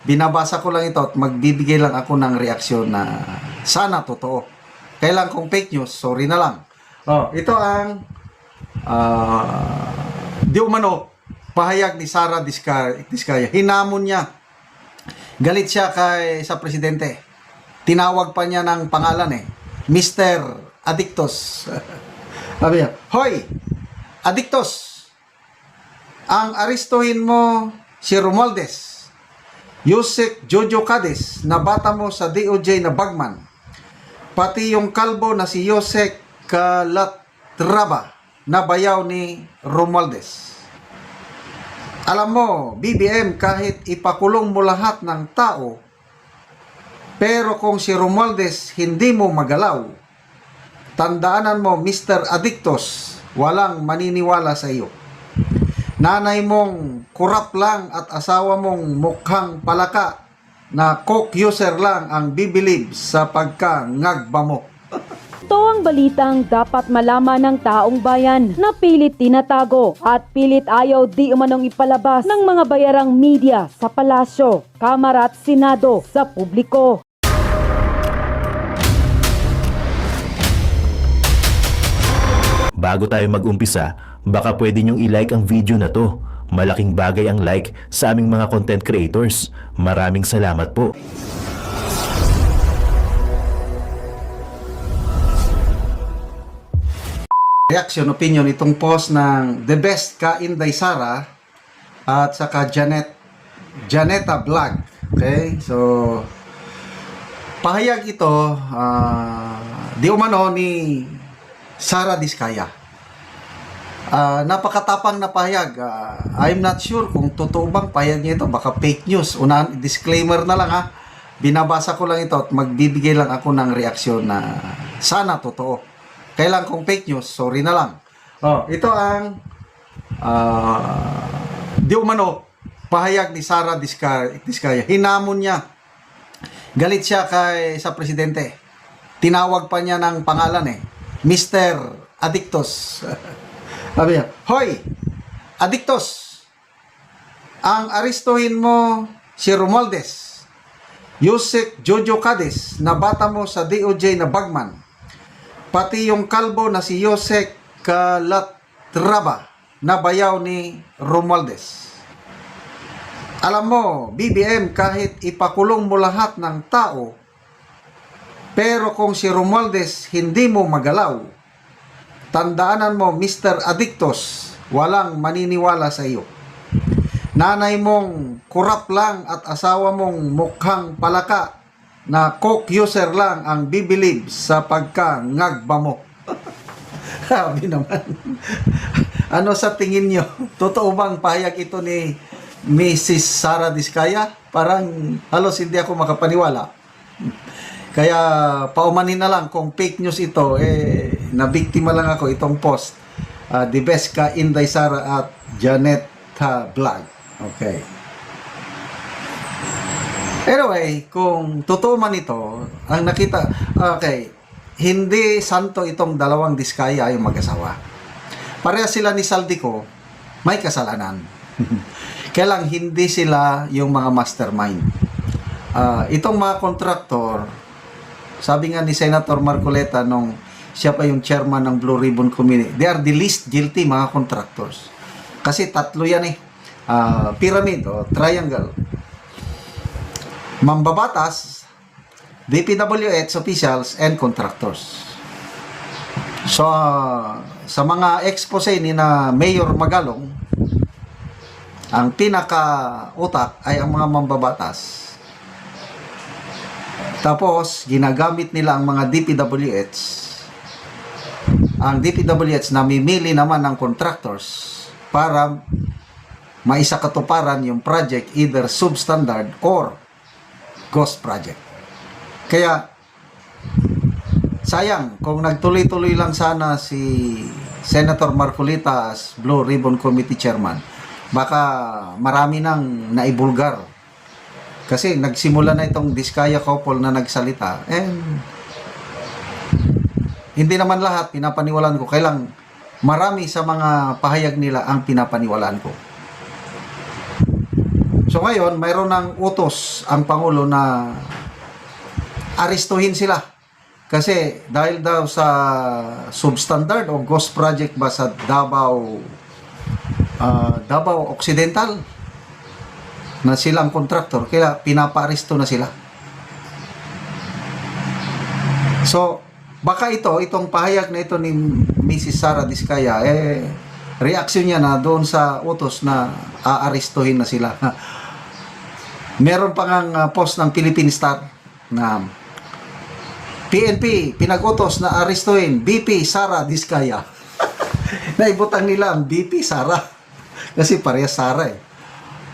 Binabasa ko lang ito at magbibigay lang ako ng reaksyon na sana totoo. Kailan kung fake news, sorry na lang. Ito ang di umano pahayag ni Sara Diskaya. Hinamon niya. Galit siya sa presidente. Tinawag pa niya ng pangalan Mr. Adictos. Sabi niya, "Hoy, Adictos, ang aristuhin mo si Romualdez, Yusek Jojo Cadiz na bata mo sa DOJ na bagman, pati yung kalbo na si Yusek Calatrava na bayaw ni Romualdez. Alam mo, BBM, kahit ipakulong mo lahat ng tao, pero kung si Romualdez hindi mo magalaw, tandaanan mo, Mr. Adictos, walang maniniwala sa iyo. Nanay mong kurap lang at asawa mong mukhang palaka na coke user lang ang bibilib sa pagkangagba mo." Ito ang balitang dapat malaman ng taong bayan na pilit tinatago at pilit ayaw di umanong ipalabas ng mga bayarang media sa palasyo, kamara at senado sa publiko. Bago tayo mag-umpisa, baka pwede nyong i-like ang video na to. Malaking bagay ang like sa aming mga content creators. Maraming salamat po. Reaction, opinion, itong post ng The Best ka Inday Sara at saka Janeta Vlog. Okay, so pahayag ito di umano ni Sara Diskaya. Napakatapang na pahayag. I'm not sure kung totoo bang pahayag niya ito. Baka fake news. Unahan, disclaimer na lang Binabasa ko lang ito at magbibigay lang ako ng reaksyon na sana totoo. Kailan kung fake news, sorry na lang. Ito ang di umano pahayag ni Sara Diskaya. Hinamon niya. Galit siya sa presidente. Tinawag pa niya ng pangalan Mr. Adictos. Sabi niya, "Hoy, Adictos, ang aristuhin mo si Romualdez, Yusek Jojo Cadiz na bata mo sa DOJ na bagman, pati yung kalbo na si Yusek Calatrava na bayaw ni Romualdez. Alam mo, BBM, kahit ipakulong mo lahat ng tao, pero kung si Romualdez hindi mo magalaw, tandaanan mo, Mr. Adictos, walang maniniwala sa iyo. Nanay mong kurap lang at asawa mong mukhang palaka na coke user lang ang bibilib sa pagkangagba mo." Sabi naman. Ano sa tingin nyo? Totoo bang pahayag ito ni Mrs. Sara Diskaya? Parang halos hindi ako makapaniwala. Kaya paumanin na lang kung fake news ito, nabiktima lang ako itong post. The Best ka Inday Sara at Janeta Vlog. Okay. Anyway, kung totoo man ito, ang nakita, okay, hindi santo itong dalawang Diskaya yung mag-asawa. Pareha sila ni Saldico, may kasalanan. Kaya lang hindi sila yung mga mastermind. Itong mga kontraktor, sabi nga ni Senator Marcoleta nung siya pa yung chairman ng Blue Ribbon Committee, they are the least guilty mga contractors. Kasi tatlo yan pyramid o triangle. Mambabatas, DPWH officials, and contractors. So, sa mga expose ni na Mayor Magalong, ang pinaka-utak ay ang mga mambabatas. Tapos, ginagamit nila ang mga DPWH. Ang DPWH namimili naman ng contractors para maisakatuparan yung project, either substandard or ghost project. Kaya, sayang, kung nagtuloy-tuloy lang sana si Senator Marcolita as Blue Ribbon Committee Chairman, baka marami nang naibulgar. Kasi nagsimula na itong Diskaya couple na nagsalita, and hindi naman lahat pinapaniwalaan ko. Kailang marami sa mga pahayag nila ang pinapaniwalaan ko. So ngayon, mayroon ng utos ang Pangulo na arestuhin sila. Kasi dahil daw sa substandard o ghost project ba sa Davao Occidental na silang kontraktor, kaya pinapaaresto na sila. So, baka itong pahayag na ito ni Mrs. Sara Diskaya, reaksyon niya na doon sa utos na aarestuhin na sila. Meron pa ngang post ng Philippine Star na PNP, pinag-utos na arestuhin BP Sara Diskaya. Naibutang nila ang BP Sara. Kasi parehas Sara eh.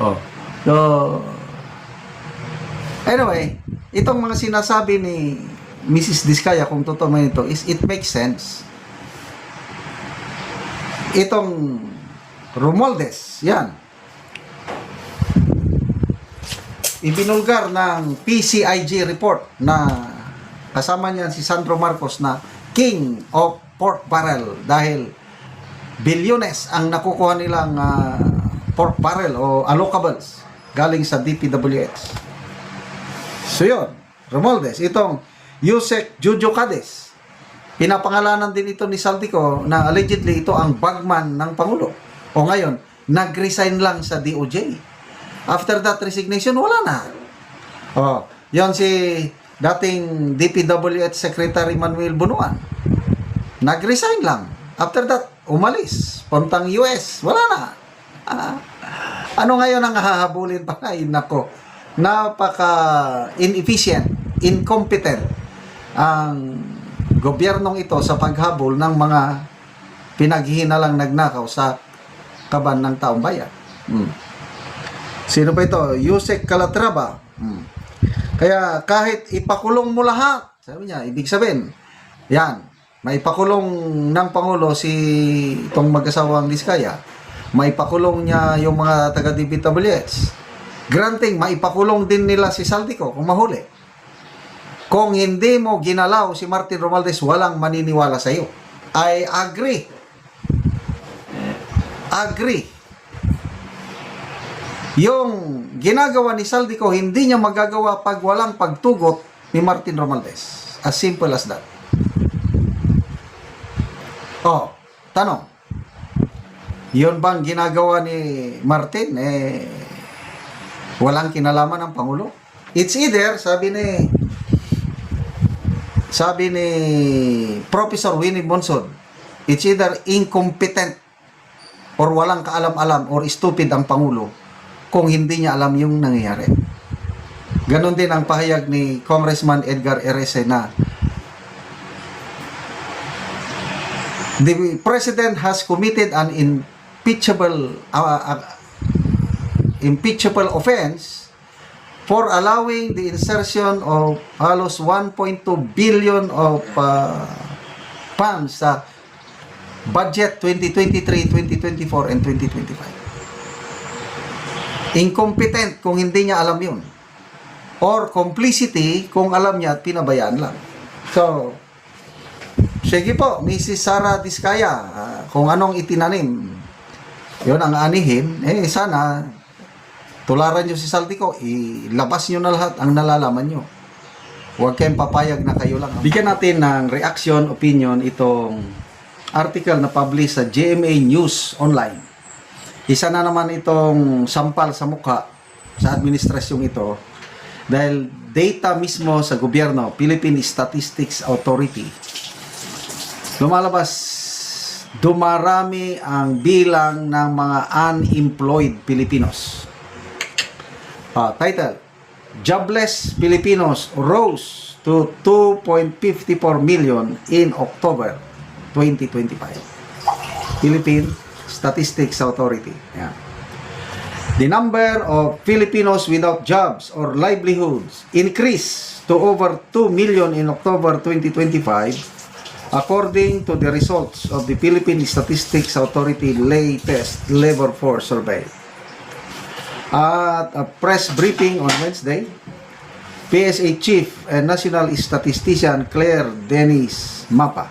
Oh. So, anyway, itong mga sinasabi ni Mrs. Diskaya, kung totoo man ito, it makes sense. Itong Romualdez, yan. Ibinulgar ng PCIG report na kasama niyan si Sandro Marcos na king of pork barrel dahil bilyones ang nakukuha nilang pork barrel o allocables galing sa DPWH. So yun, Romualdez, itong Yusek Jojo Cades, pinapangalanan din ito ni Saldico na allegedly ito ang bagman ng Pangulo. O ngayon, nag-resign lang sa DOJ. After that resignation, wala na. O, yun si dating DPWH Secretary Manuel Bunuan. Nag-resign lang. After that, umalis. Puntang US. Wala na. Ano ngayon ang hahabulin pa? Ay, nako. Napaka-inefficient, incompetent ang gobyernong ito sa paghabol ng mga pinaghihinalang nagnakaw sa kaban ng taong bayan. Sino ba ito? Yusek Calatrava. Kaya kahit ipakulong mo lahat, sabi niya, ibig sabihin, yan, maipakulong ng Pangulo si itong mag-asawang Diskaya, maipakulong niya yung mga taga-DPWH. Granting, maipakulong din nila si Saldico kung mahuli. Kung hindi mo ginalaw si Martin Romualdez, walang maniniwala sa iyo. I agree. Agree. Yung ginagawa ni Saldico, hindi niya magagawa pag walang pagtugot ni Martin Romualdez. As simple as that. Oh, tanong. Yun bang ginagawa ni Martin? Walang kinalaman ng Pangulo? It's either, sabi ni Professor Winnie Bonsod, it's either incompetent or walang kaalam-alam or stupid ang Pangulo kung hindi niya alam yung nangyayari. Ganon din ang pahayag ni Congressman Edgar Erese na the President has committed an impeachable offense for allowing the insertion of halos 1.2 billion of funds sa budget 2023, 2024, and 2025. Incompetent kung hindi niya alam yun. Or complicity kung alam niya at pinabayaan lang. So, sige po, Mrs. Sara Diskaya, kung anong itinanim, yun ang anihin, sana tularan nyo si Saldico, ilabas nyo na lahat ang nalalaman nyo. Huwag kayong papayag na kayo lang. Bigyan natin ng reaction, opinion, itong article na publish sa GMA News Online. Isa na naman itong sampal sa mukha sa administrasyong ito dahil data mismo sa gobyerno, Philippine Statistics Authority, lumalabas, dumarami ang bilang ng mga unemployed Filipinos. Title, Jobless Filipinos rose to 2.54 million in October 2025. Philippine Statistics Authority. Yeah. The number of Filipinos without jobs or livelihoods increased to over 2 million in October 2025 according to the results of the Philippine Statistics Authority latest labor force survey. At a press briefing on Wednesday, PSA Chief and National Statistician Claire Denise Mapa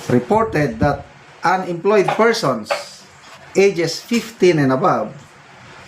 reported that unemployed persons ages 15 and above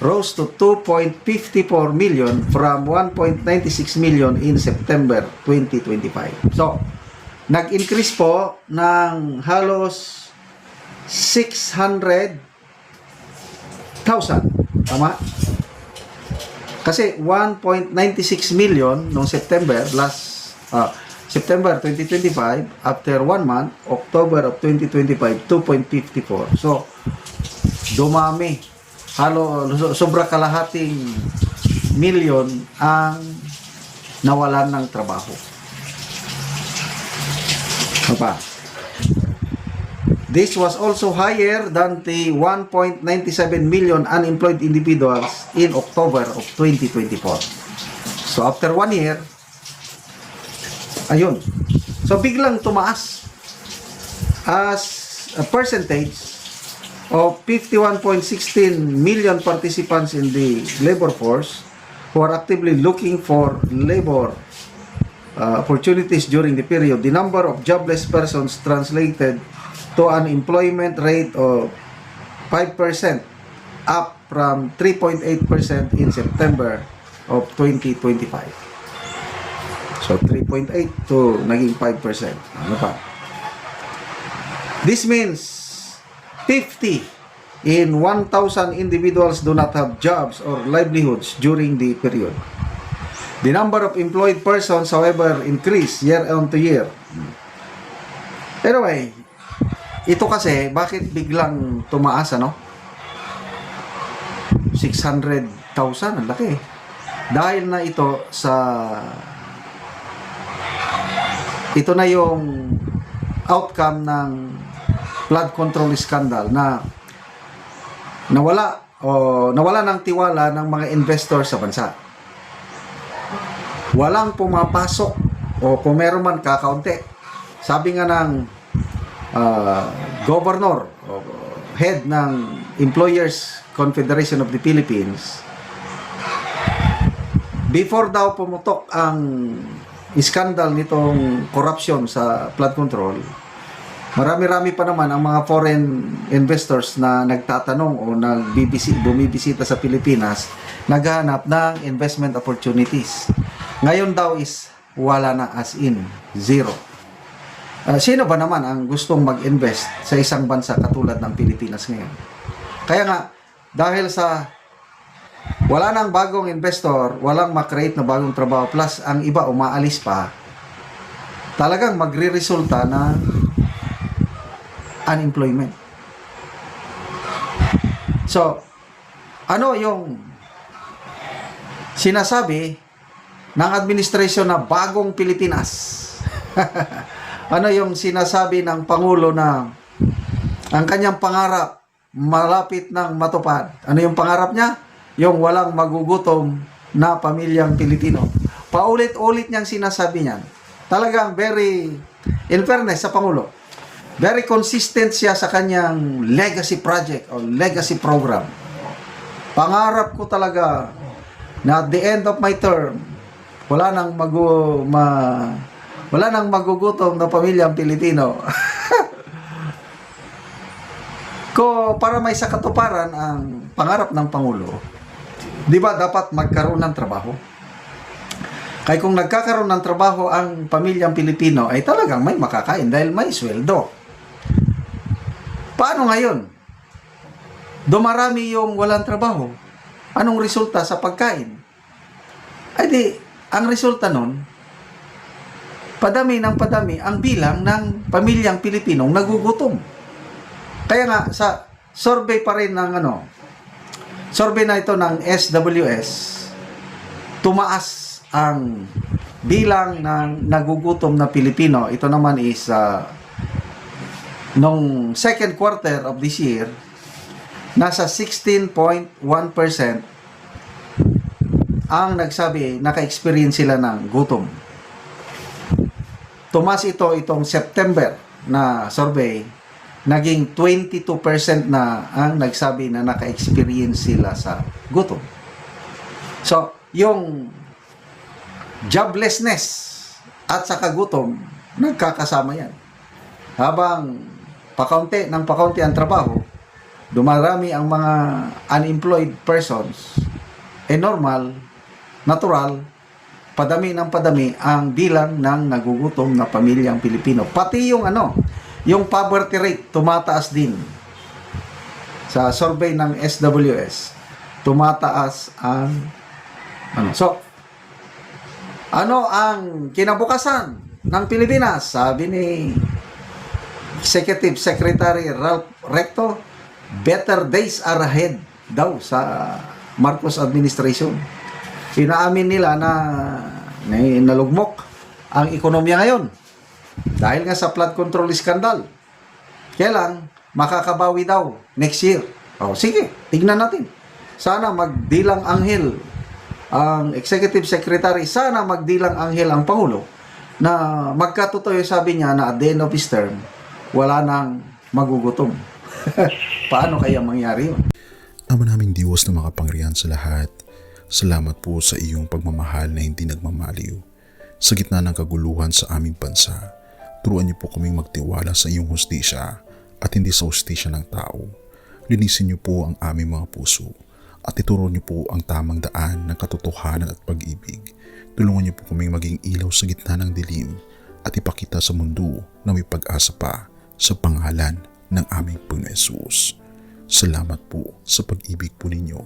rose to 2.54 million from 1.96 million in September 2025. So, nag-increase po ng halos 600,000. Tama? Kasi 1.96 million noong September, September 2025, after 1 month, October of 2025, 2.54. So, dumami. Sobra kalahating milyon ang nawalan ng trabaho. Ano pa? This was also higher than the 1.97 million unemployed individuals in October of 2024. So after 1 year, ayun. So biglang tumaas as a percentage of 51.16 million participants in the labor force who are actively looking for labor opportunities during the period. The number of jobless persons translated to an employment rate of 5%, up from 3.8% in September of 2025. So 3.8 to naging 5%. Ano pa? This means 50 in 1,000 individuals do not have jobs or livelihoods during the period. The number of employed persons, however, increased year on to year. Anyway, ito kasi, bakit biglang tumaas, ano? 600,000, ang laki. Dahil na ito na yung outcome ng flood control scandal na nawala ng tiwala ng mga investor sa bansa. Walang pumapasok o kung meron man kakaunti. Sabi nga ng governor o head ng Employers Confederation of the Philippines, before daw pumutok ang iskandal nitong corruption sa flood control, marami-rami pa naman ang mga foreign investors na nagtatanong o bumibisita sa Pilipinas, naghahanap ng investment opportunities. Ngayon daw is wala na, as in zero. Sino ba naman ang gustong mag-invest sa isang bansa katulad ng Pilipinas ngayon? Kaya nga, dahil sa wala nang bagong investor, walang makreate na bagong trabaho, plus ang iba umaalis pa, talagang magre-resulta na unemployment. So, ano yung sinasabi ng administrasyon na bagong Pilipinas? Ano yung sinasabi ng Pangulo na ang kanyang pangarap malapit ng matupad? Ano yung pangarap niya? Yung walang magugutom na pamilyang Pilipino. Paulit-ulit niyang sinasabi niyan. Talagang very, in fairness sa Pangulo, very consistent siya sa kanyang legacy project o legacy program. Pangarap ko talaga na at the end of my term, wala nang magugutom na pamilyang Pilipino. Para may sa katuparan ang pangarap ng Pangulo, di ba dapat magkaroon ng trabaho? Kaya kung nagkakaroon ng trabaho ang pamilyang Pilipino, ay talagang may makakain dahil may sweldo. Paano ngayon? Dumarami yung walang trabaho. Anong resulta sa pagkain? Ay di, ang resulta nun, padami ng padami ang bilang ng pamilyang Pilipinong nagugutom. Kaya nga, sa survey pa rin ng survey na ito ng SWS, tumaas ang bilang ng nagugutom na Pilipino. Ito naman is nung second quarter of this year, nasa 16.1% ang nagsabi naka-experience sila ng gutom. Tumas itong September na survey, naging 22% na ang nagsabi na naka-experience sila sa gutom. So, yung joblessness at saka gutom, nagkakasama yan. Habang pakaunti ang trabaho, dumarami ang mga unemployed persons, normal, natural, padami ng padami ang bilang ng nagugutom na pamilyang Pilipino. Pati yung yung poverty rate tumataas din. Sa survey ng SWS, tumataas ang So, ano ang kinabukasan ng Pilipinas? Sabi ni Executive Secretary Ralph Recto, better days are ahead daw sa Marcos administration. Inaamin nila na nalugmok ang ekonomiya ngayon dahil nga sa flood control scandal. Kailang makakabawi daw next year. Sige, tignan natin. Sana magdilang anghel ang Executive Secretary, sana magdilang anghel ang Pangulo na magkatotoo sabi niya na at the end of his term, wala nang magugutom. Paano kaya mangyari yun? Ama naming Diyos na makapangyarihan sa lahat, salamat po sa iyong pagmamahal na hindi nagmamaliw. Sa gitna ng kaguluhan sa aming bansa, turuan niyo po kaming magtiwala sa iyong hustisya at hindi sa hustisya ng tao. Linisin niyo po ang aming mga puso at ituro niyo po ang tamang daan ng katotohanan at pag-ibig. Tulungan niyo po kaming maging ilaw sa gitna ng dilim at ipakita sa mundo na may pag-asa pa sa pangalan ng aming Panginoon Hesus. Salamat po sa pag-ibig po ninyo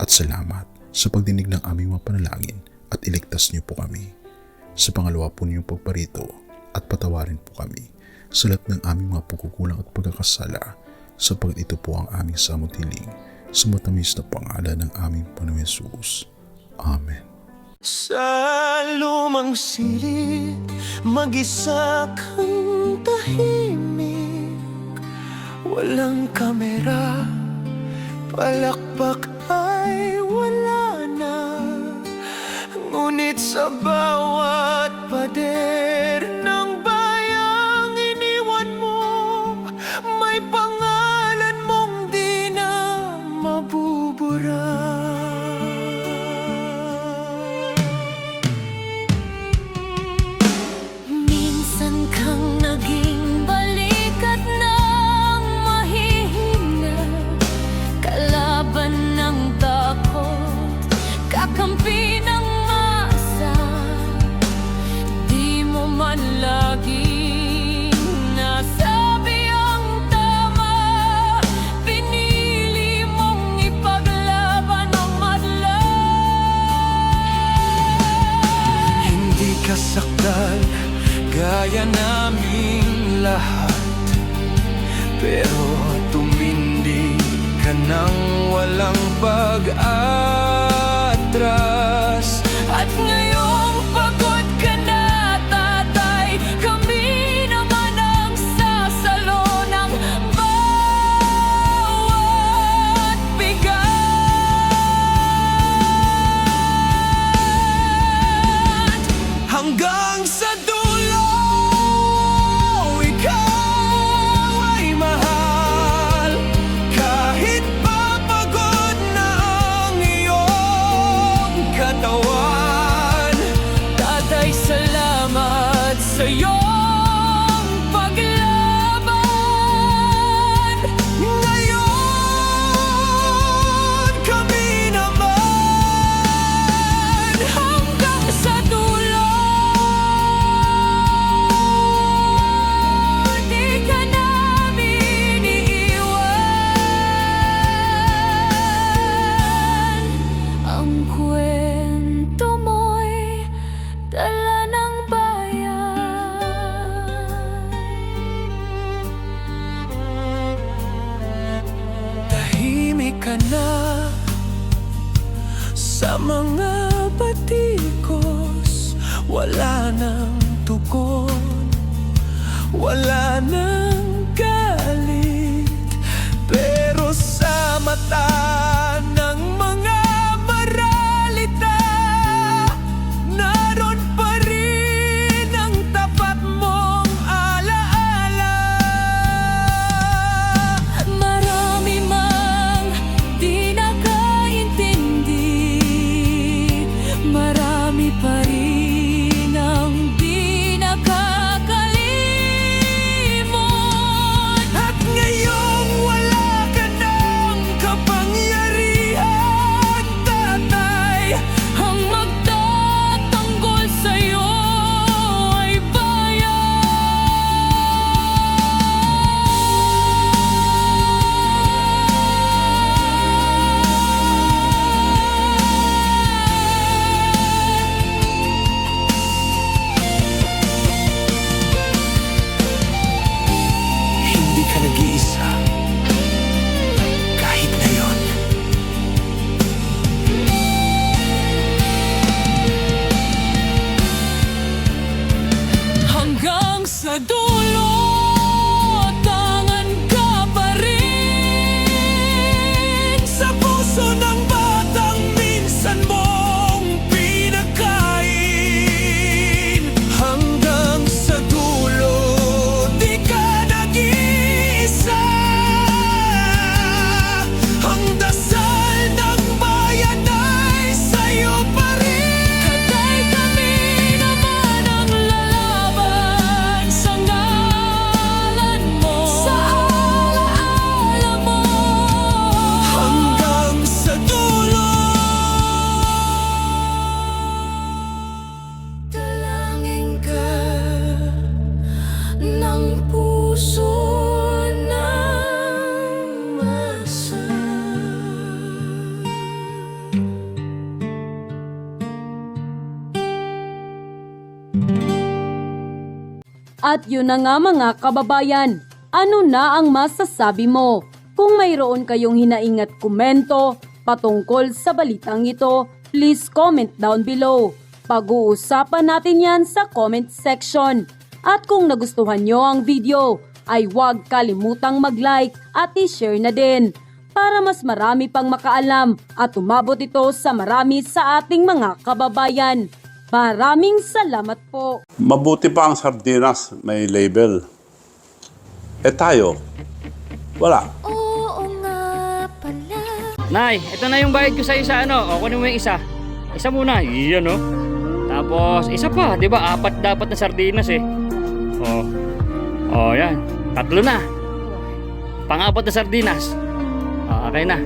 at salamat sa pagdinig ng aming mga panalangin at iligtas niyo po kami. Sa pangalawa po niyong pagparito at patawarin po kami sa lahat ng aming mga pagkukulang at pagkakasala sapagkat ito po ang aming samutiling sa matamis na pangalan ng aming Panginoon Hesus. Amen. Sa lumang silid, mag-isa kang tahimik. Walang kamera, palakpak ay wala na. Ngunit sa bawat pader ng bayang iniwan mo, may pangalan mong di na mabubura. Minsan kang naging balikat ng mahihina, kalaban ng takot, kakampi ng masa. Di mo man laging nasabi ang tama, pinili mong ipaglaban ang madla. Hindi ka sakdal gaya naming lahat, pero tumindi ka nang walang pag-atras. At ngayong pagod ka na, tatay, kami naman ang sasalo ng bawat bigat. Hanggang sa dulo, ikaw ay mahal. Kahit papagod na ang iyong katawan, tatay, salamat sa iyong paglaban. Ngayon, kami naman hanggang sa dulo. Di ka namin iiwan. Ang kwento mo'y dala ng bayan. Tahimik ka na sa mga batikos, wala nang tugon, wala nang galit, pero sa mata ng mga maralita, naroon pa rin ang tapat mong alaala. Marami mang di nakaintindi, marami pa rin ang di nakakalimot. At ngayong wala ka na, At yun na nga mga kababayan, ano na ang masasabi mo? Kung mayroon kayong hinaing at komento patungkol sa balitang ito, please comment down below. Pag-uusapan natin yan sa comment section. At kung nagustuhan nyo ang video, ay huwag kalimutang mag-like at i-share na din para mas marami pang makaalam at umabot ito sa marami sa ating mga kababayan. Maraming salamat po. Mabuti pa ang sardinas, may label. Eh tayo, wala. Oo nga pala. Nay, ito na yung bayad ko sa isa, ano? O, kunin mo yung isa. Isa muna, iyan, no? Tapos, isa pa, di ba? 4 dapat na sardinas, eh. O, yan. 3 na. Pang-4 na sardinas. O, okay na.